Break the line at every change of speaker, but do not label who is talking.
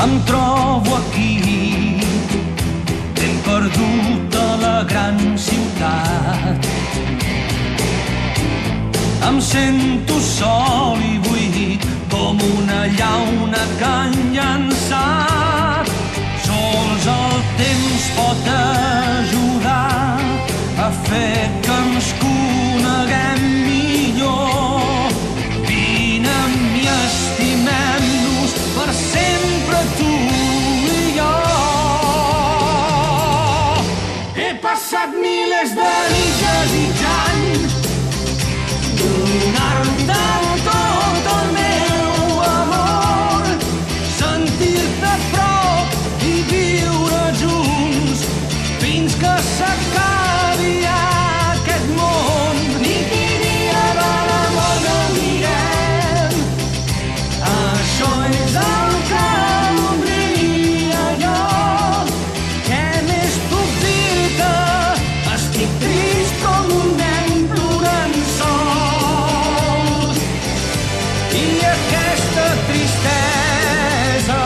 Em trobo aquí, ben perdut a la gran ciutat. Em sento sol i buit com una llauna que han llançat. Sols el temps pot ajudar a fer que ens coneguem millor. Vine amb mi, estimem-nos per sempre tu i jo. He passat milers de nits desitjant donar-te tot el meu amor, sentir-te a prop i viure junts fins que s'acabi aquest món. Nit i dia de l'amor no mirem, això és el que voldria jo. Què més puc dir-te? Estic trist com un nen plorant sol, i aquesta tristesa